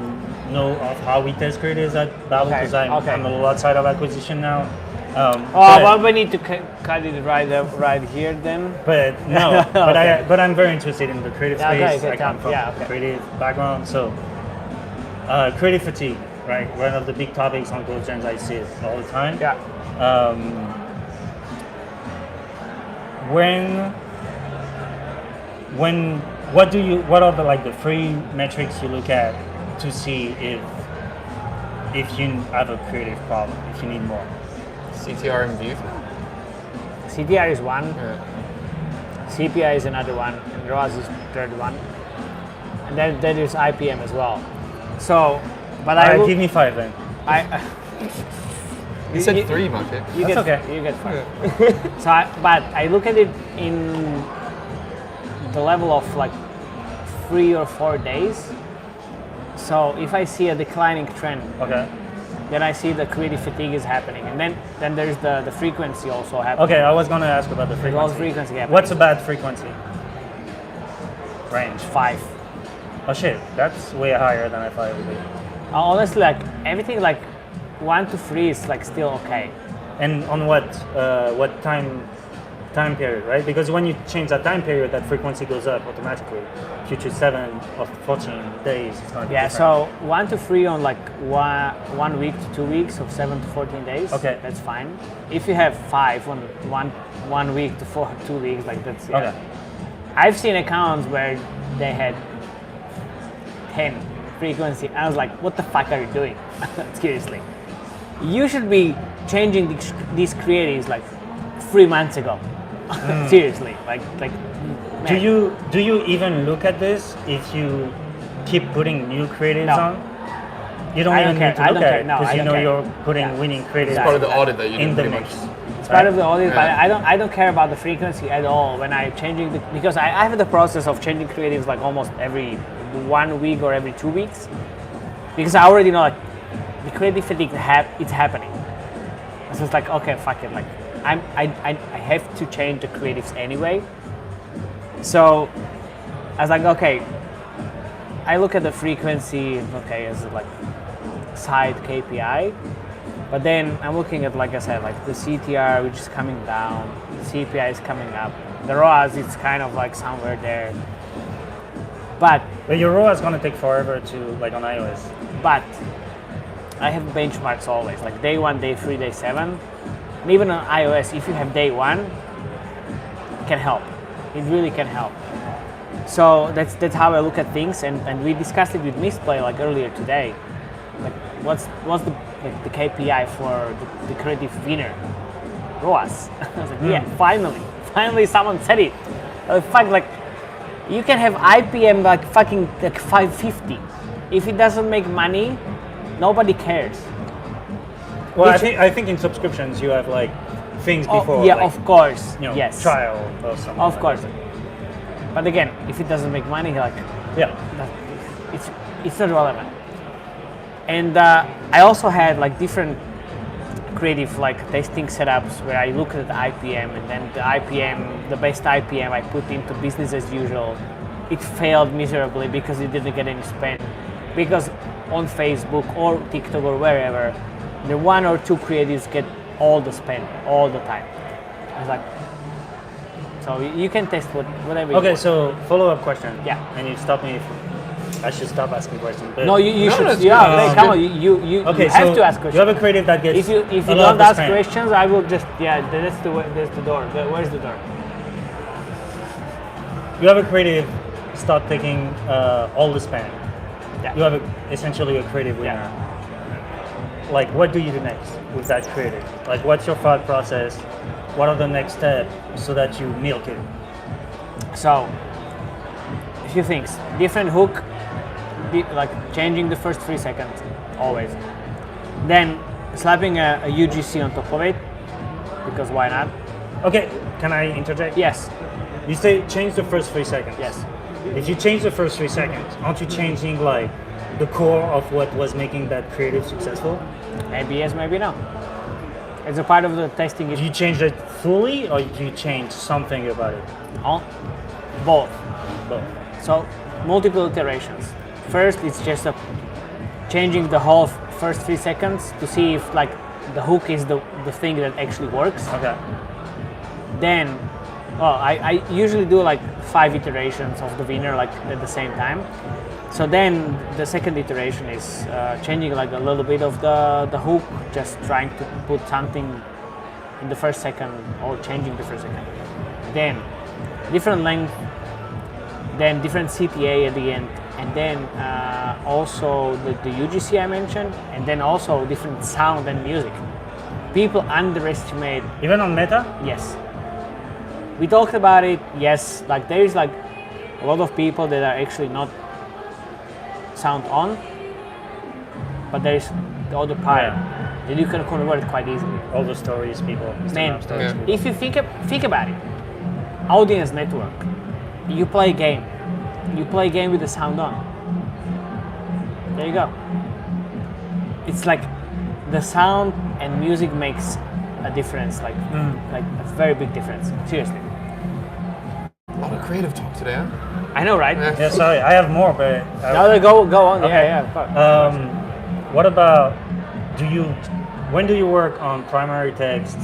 know of how we test creatives at Babel Okay, because I'm a little outside of acquisition now. Well, we need to cut it right here then. But no, but I'm very interested in the creative Yeah, space. okay, I come from yeah, okay. creative background, so creative fatigue, right? One of the big topics on growth gens I see it all the time. Yeah. What are the three metrics you look at to see if you have a creative problem, if you need more? CTR and view. CTR is one, Yeah. CPI is another one, and ROAS is third one. And then there's IPM as well. So, but All right, give me 5 then. You said 3, Matej. You That's get, okay. You get 5. So, but I look at it in the level of like 3 or 4 days. So if I see a declining trend, Okay. then I see the creative fatigue is happening, and then there's the frequency also happening. Okay, I was gonna ask about the There's also frequency. frequency happening. What's a bad frequency? Range. 5? Oh shit, that's way higher than I thought it would be. Honestly, like everything like 1 to 3 is like still okay. And on what time period, right? Because when you change that time period, that frequency goes up automatically. If you choose 7 or 14 days, it's gonna be Yeah, different. so 1 to 3 on like 1 week to 2 weeks, of 7 to 14 days. Okay. That's fine. If you have 5 on 1 week to 2 weeks, like that's Okay. I've seen accounts where they had 10 frequency. I was like, what the fuck are you doing? Seriously. You should be changing these creatives like 3 months ago. Seriously, like. Do man. you even look at this if you keep putting new creatives No. on? You don't I even don't care. need to I look don't at care. it No, because I you don't know care. you're putting Yeah. winning creatives It's part of the audit that you do in the pretty mix. much. It's part of the audit, but Yeah. I don't care about the frequency at all when I'm changing because I have the process of changing creatives like almost every 1 week or every 2 weeks, because I already know like the creative fatigue it's happening. So it's like, okay, fuck it, like I have to change the creatives anyway. So I was like, okay, I look at the frequency, okay, as like side KPI. But then I'm looking at, like I said, like the CTR, which is coming down, the CPI is coming up, the ROAS, it's kind of like somewhere there. But your ROAS is gonna take forever to like on iOS. I have benchmarks always, like day 1, day 3, day 7. And even on iOS, if you have day 1, it can help. It really can help. So that's how I look at things, and we discussed it with Misplay like earlier today. Like what's the KPI for the creative winner? ROAS. I was like, yeah, finally someone said it. Fuck, like you can have IPM like fucking like 550. If it doesn't make money, nobody cares. Well, Which- I think in subscriptions you have like things before. Yeah, like, of course. you know, Yes. trial or something. Of like course. that. But again, if it doesn't make money, like Yeah. it's not relevant. And I also had like different creative like testing setups where I look at the IPM, and then the best IPM I put into business as usual. It failed miserably because it didn't get any spend. Because on Facebook or TikTok or wherever, the 1 or 2 creatives get all the spend all the time. I was like, so you can test whatever. Okay, you want. so follow-up question. Yeah. And you stop me if I should stop asking questions. But No, you No, should. that's Yeah, good. hey, come on. You okay, have so to ask questions. you have a creative that gets If you a lot of don't the ask spend. questions, I will just That's the door. Where's the door? You have a creative start taking all the spend. Yeah. You have essentially a creative winner. Yeah. Like, what do you do next with that creative? Like, what's your thought process? What are the next steps so that you milk it? So, a few things. Different hook, like changing the first 3 seconds, always. Then slapping a UGC on top of it, because why not? Okay, can I interject? Yes. You say change the first 3 seconds. Yes. If you change the first 3 seconds, aren't you changing like the core of what was making that creative successful? Maybe yes, maybe no. It's a part of the testing. Do you change it fully or do you change something about it? Both. Both. So multiple iterations. First, it's just changing the whole first 3 seconds to see if like the hook is the thing that actually works. Okay. Then, I usually do like 5 iterations of the winner like at the same time. So then the second iteration is changing like a little bit of the hook, just trying to put something in the first second or changing the first second. Then different length, then different CTA at the end, and then also the UGC I mentioned, and then also different sound and music. People underestimate. Even on Meta? Yes. We talked about it, yes, like there is like a lot of people that are actually not sound on, but there is the other part. that you can convert quite easily. All the stories, people. Instagram Man, stories. Yeah. if you think about it, audience network, you play a game. You play a game with the sound on. There you go. It's like the sound and music makes a difference, like a very big difference. Seriously. A lot of creative talk today, huh? I know, right? Yeah. Yeah, sorry, I have more, but No, go on. Okay. Yeah. Fuck. What about when do you work on primary text,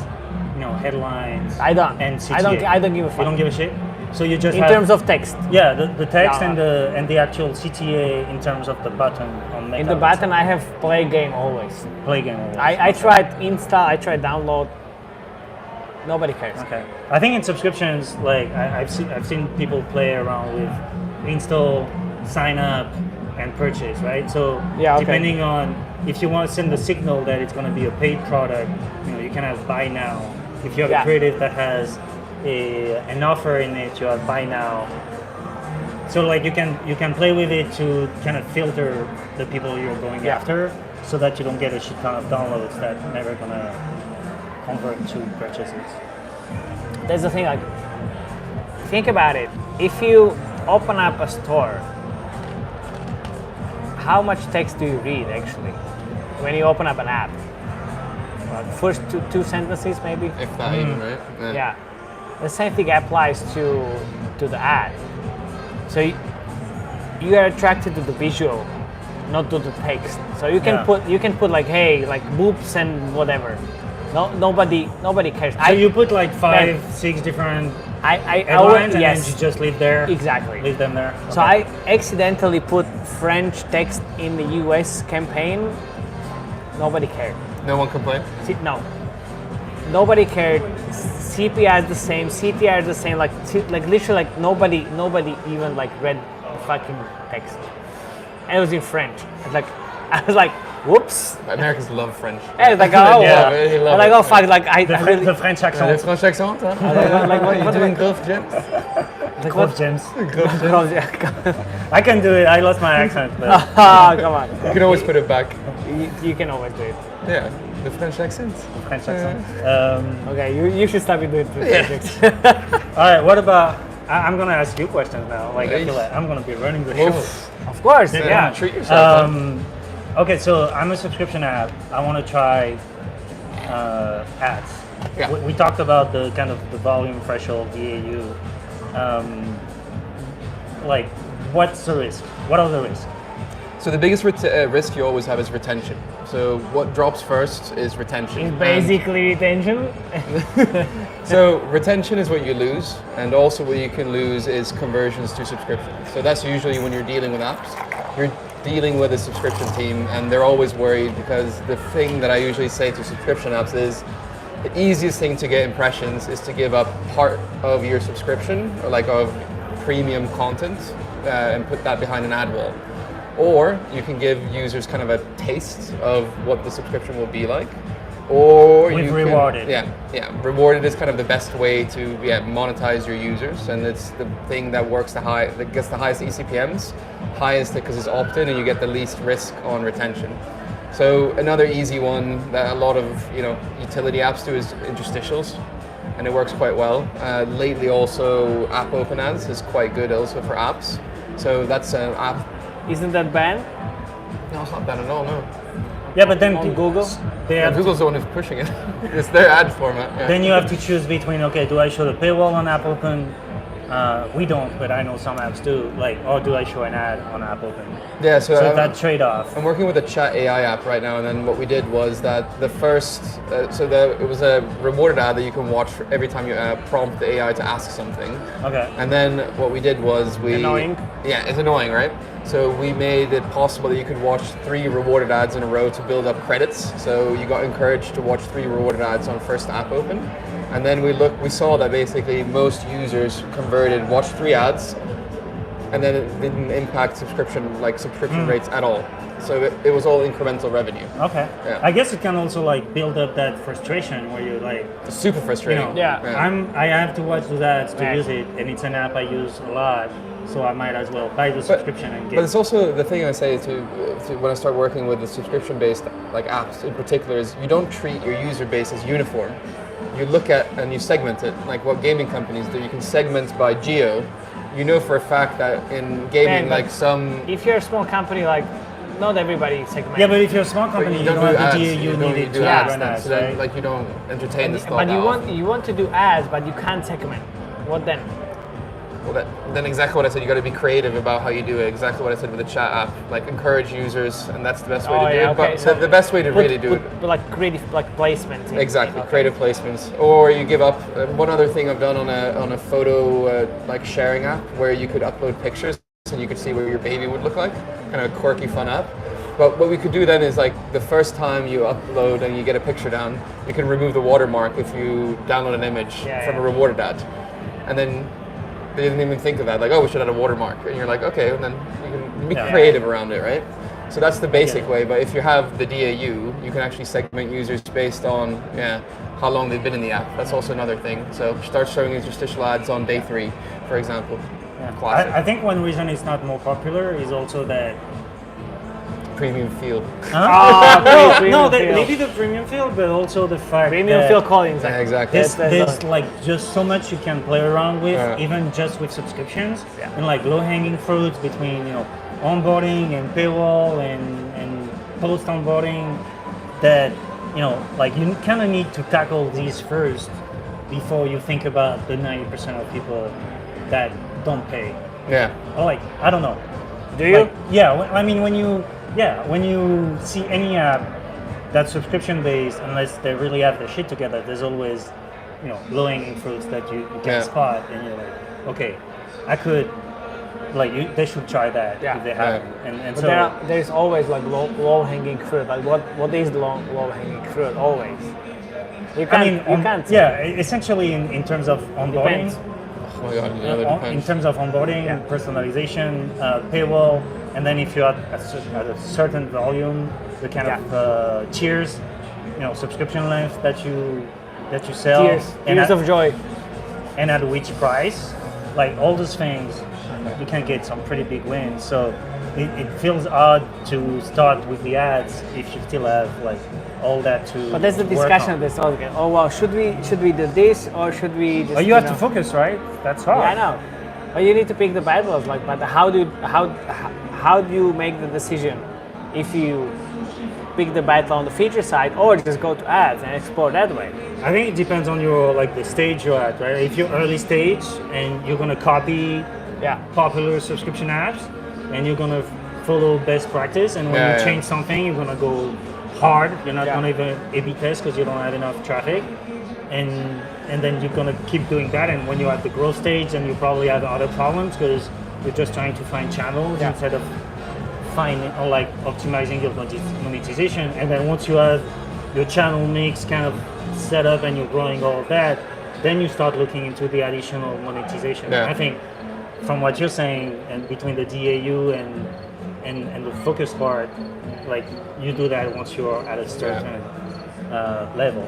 headlines? I don't. And CTA? I don't give a fuck. You don't give a shit. So you just In have, terms of text, yeah, the text Yeah. and the actual CTA in terms of the button on Meta. in the button I have play game always. play game. always. I tried install, I tried download. Nobody cares. Okay. I think in subscriptions, like I've seen people play around with install, sign up, and purchase, right? So Yeah, okay. depending on if you want to send the signal that it's going to be a paid product, you can have buy now. If you have Yeah. a creative that has an offer in it, you have buy now. So like you can play with it to kind of filter the people you're going Yeah. after, so that you don't get a shit ton of downloads that never gonna convert to purchases. That's the thing, like, think about it. If you open up a store, how much text do you read actually when you open up an app? Like first two sentences maybe? If that even, right? Yeah. The same thing applies to the ad. So you are attracted to the visual, not to the text. So you can Yeah. put like, hey, like boobs and whatever. Nobody cares. So you put like five, Man. 6 different I headlines and yes. then you just leave there. Exactly. Leave them there. So I accidentally put French text in the US campaign. Nobody cared. No one complained? No. Nobody cared. CPI is the same. CTR is the same. Like literally, like nobody even like read the fucking text. And it was in French. I was like, whoops. Americans love French. And it's like, oh, Yeah. They I'm love like, it. oh fuck, like I really. The French Le accent. French accent, huh? Like, what You am doing I- Gulf Gems? The Club Gems. Come I can do it. I lost my accent. But on. You can always put it back. You can always do it. Yeah, the French accent. French accent. Okay, you should stop doing the project. All right. What about? I'm gonna ask you questions now. Like I feel Nice. like I'm gonna be running the show. Oof. Of course, yeah. Treat yourself. Okay, so I'm a subscription app. I want to try ads. Yeah. We talked about the kind of the volume threshold, DAU. Like, what's the risk? What are the risks? So the biggest risk you always have is retention. So what drops first is retention. It's And basically retention. so retention is what you lose, and also what you can lose is conversions to subscription. So that's usually when you're dealing with apps. You're dealing with a subscription team, and they're always worried because the thing that I usually say to subscription apps is the easiest thing to get impressions is to give up part of your subscription, or like of premium content, and put that behind an ad wall. Or you can give users kind of a taste of what the subscription will be like. Or With you rewarded. Can, rewarded is kind of the best way to monetize your users, and it's the thing that works that gets the highest ECPMs, highest because it's opt-in, and you get the least risk on retention. So another easy one that a lot of utility apps do is interstitials, and it works quite well. Lately, also app open ads is quite good also for apps. So that's an app. Isn't that banned? No, it's not bad at all. No. Yeah, but then On Google? they have Google's the one who's pushing it. It's their ad format. Yeah. then you have to choose between, okay, do I show the paywall on App Open? We don't, but I know some apps do. Like, or do I show an ad on App Open? Yeah, so, So that trade-off. I'm working with a chat AI app right now, and then what we did was that the first, it was a rewarded ad that you can watch for every time you prompt the AI to ask something. Okay. And then what we did was Annoying. Yeah, it's annoying, right? So we made it possible that you could watch 3 rewarded ads in a row to build up credits. So you got encouraged to watch 3 rewarded ads on first app open. And then we saw that basically most users watched 3 ads, and then it didn't impact subscription rates at all. So it was all incremental revenue. Okay. Yeah. I guess it can also like build up that frustration where you're like, It's super frustrating. I have to watch those ads to Right. use it, and it's an app I use a lot, so I might as well buy the subscription and get. But it's also the thing I say to when I start working with the subscription-based like apps in particular is you don't treat your user base as uniform. You look at and you segment it, like what gaming companies do. You can segment by geo. You know for a fact that in gaming, but like some. If you're a small company, like not everybody segments. Yeah, but if you're a small company, you don't have ads, the DAU you don't needed do to ads run then, ads, so then, right? like you don't entertain this thought. But that often. you want to do ads, but you can't segment. What then? Well, then exactly what I said. You got to be creative about how you do it. Exactly what I said with the chat app. Like encourage users, and that's the best way to do it. But So the best way to really do it. But like creative, like placement. Exactly, Okay. creative placements, or you give up. One other thing I've done on a photo like sharing app where you could upload pictures and you could see what your baby would look like. Kind of a quirky, fun app. But what we could do then is like the first time you upload and you get a picture down, you can remove the watermark if you download an image from a rewarded ad, and then they didn't even think of that. Like, oh, we should add a watermark, and you're like, okay, and then you can be creative around it, right? So that's the basic way, but if you have the DAU, you can actually segment users based on how long they've been in the app. That's also another thing. So start showing interstitial ads on day 3, for example. Classic. I think one reason it's not more popular is also that. Premium feel. Maybe the premium feel, but also the fact Premium that feel callings. Yeah, exactly. there's like just so much you can play around with, Yeah. even just with subscriptions, and like low-hanging fruits between onboarding and paywall and post onboarding. That like you kind of need to tackle these first before you think about the 90% of people that don't pay. Yeah. Or like I don't know. Do you? Like, I mean when you see any app that's subscription based, unless they really have their shit together, there's always low-hanging fruits that you can spot, and you're like, okay, I could they should try that if they haven't. And But so there's always like low-hanging fruit. Like what is low-hanging fruit? Always. You can't. Essentially in terms of onboarding. Depends. Oh my god, that In depends. terms of onboarding, personalization, paywall, and then if you're at a certain volume, the kind of tiers, subscription length that you sell, Tears of joy. and at which price, like all those things, you can get some pretty big wins. So it feels odd to start with the ads if you still have like all that to. But that's the work discussion on. of this. Okay. Oh well, should we do this or should we just? Oh, you have to focus, right? That's hard. Yeah, I know. But you need to pick the battles. Like, but how do you make the decision if you pick the battle on the feature side or just go to ads and explore that way? I think it depends on your the stage you're at, right? If you're early stage and you're gonna copy popular subscription apps and you're gonna follow best practice, and when you change something, you're gonna go hard. You're not gonna even A/B test because you don't have enough traffic, and then you're gonna keep doing that. And when you're at the growth stage, and you probably have other problems because you're just trying to find channels instead of finding or like optimizing your monetization. And then once you have your channel mix kind of set up and you're growing all of that, then you start looking into the additional monetization. Yeah. I think from what you're saying, and between the DAU and the focus part, like you do that once you're at a certain level.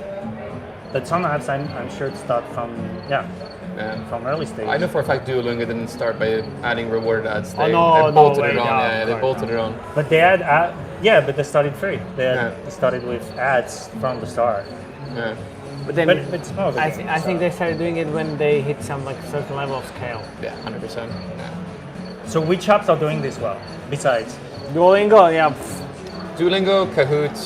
But some apps, I'm sure start from from early stage. I know for a fact Duolingo didn't start by adding rewarded ads. They no bolted way, it on. no, They bolted it on. But they had, but they started free. They started with ads from the start. Yeah. But then, But it's more of a I game, think they started doing it when they hit some like certain level of scale. Yeah, 100%. So which apps are doing this well, besides? Duolingo, Duolingo, Kahoot,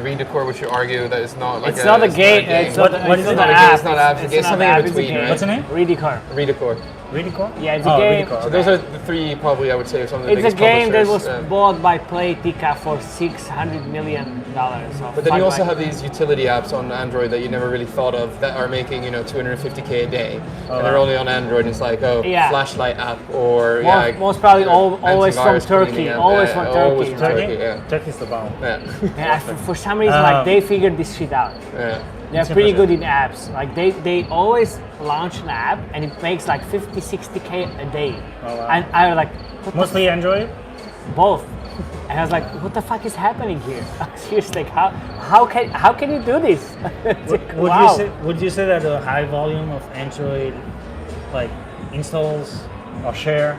Redecor, which you argue that it's not like it's not a game. It's not What is it's it? not an It's app. not an app. It's something in between, right? What's the name? Redecor. Redecor. Redecor? Yeah, it's a game. Redecor, So okay. those are the three probably I would say are some of the It's a biggest game that was publishers. bought by Playtika for $600 million. But then you also have these utility apps on Android that you never really thought of that are making, $250K a day. And they're only on Android. It's like, flashlight app or most probably always from antivirus Turkey. cleaning app. Always Yeah, from always Turkey. from right? Turkey, yeah. Turkey's the bomb. Yeah. And for some reason, like they figured this shit out. Yeah. They're pretty good in apps. Like they always launch an app and it makes like 50, 60K a day. Oh, wow. And I was like, what Mostly Android? both. And I was like, what the fuck is happening here? Seriously, like, how can you do this? It's like, wow. Would you say that the high volume of Android like installs or share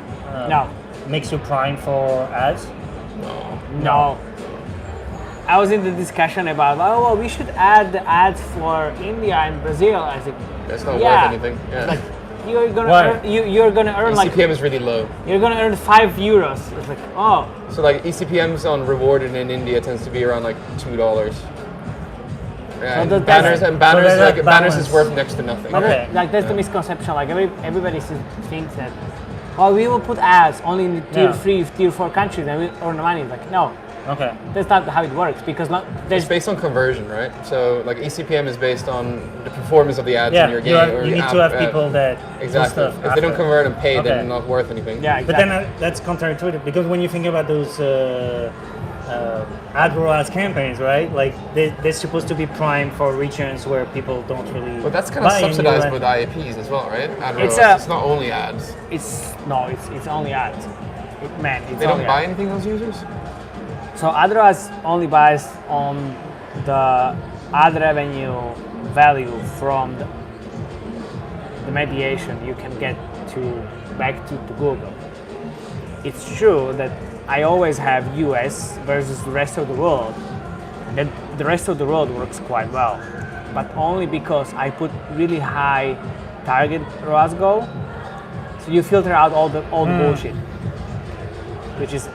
No. makes you prime for ads? No. I was in the discussion about, oh, well, we should add the ads for India and Brazil. I was like, That's not yeah. worth anything. Yeah. Like, you're gonna Why? earn, you're gonna earn like ECPM is really low. you're gonna earn €5. It's like, oh, So like ECPMs on rewarded in India tends to be around like $2. Yeah, So and that's- banners so they're like not banners is balanced. worth next to nothing. but Okay. like that's the misconception. Like everybody thinks that, oh, we will put ads only in the tier Yeah. 3, tier 4 countries and we earn money. It's like, no, Okay. that's not how it works because there's It's based on conversion, right? So like ECPM is based on the performance of the ads Yeah, in your game. or you your need to app, have people that do exactly. stuff If they don't after. convert and pay, Okay. then they're not worth anything. yeah, exactly. But then that's counterintuitive because when you think about those ad ROAS campaigns, right? Like they're supposed to be primed for regions where people don't really. But that's kind of buy in subsidized your with IAPs as well, right? Ad It's ROAS. a- It's not only ads. it's only ads. It's They don't only buy ads. anything, those users? So AdROAS only buys on the ad revenue value from the mediation you can get back to Google. It's true that I always have US versus the rest of the world. And the rest of the world works quite well, but only because I put really high target ROAS goal. So you filter out all the bullshit, which is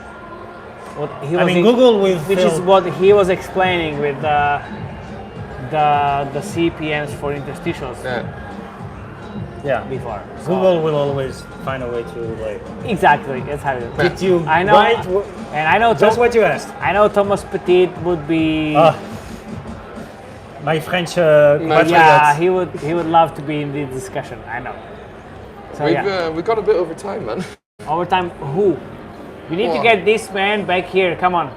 what he was. Google will which is fill- what he was explaining with the CPMs for interstitials Yeah. before. So- Google will always find a way to like Exactly, that's how it is. get you I know, right. and I know Just what you asked. I know Thomas Petit would be. My French yeah, compatriots. he would love to be in this discussion. I know. So yeah, We got a bit over time, man. overtime. Who? We need to What? get this man back here. Come on,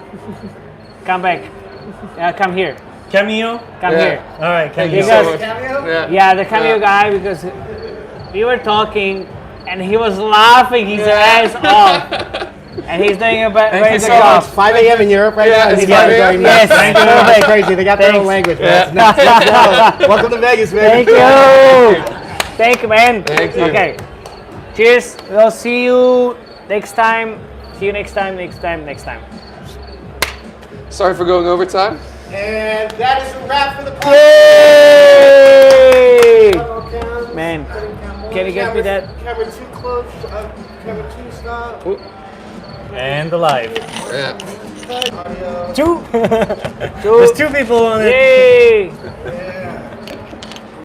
come back. Come here. Cameo. Come Yeah. here. All right, Thank cameo. you so Because- much. Cameo? Yeah, the cameo guy, because we were talking and he was laughing his ass off. And he's doing a very you good so job. much. 5 a.m. in Europe right Yeah, now. it's These guys 5 are a.m. going nuts. Yes, thank you. They're crazy. They got their own Thanks. language, man. It's nuts. Let's go. Welcome to Vegas, man. Thank you. Thank you, man. Thank you. Okay. Cheers. We'll see you next time. See you next time, next time. Sorry for going over time. And that is a wrap for the podcast. Yay! Cam. Man, can you get me that? Camera 2 close. Camera 2 stop. And the live. Yeah. Audio. Two. Two. There's two people on it. Yay!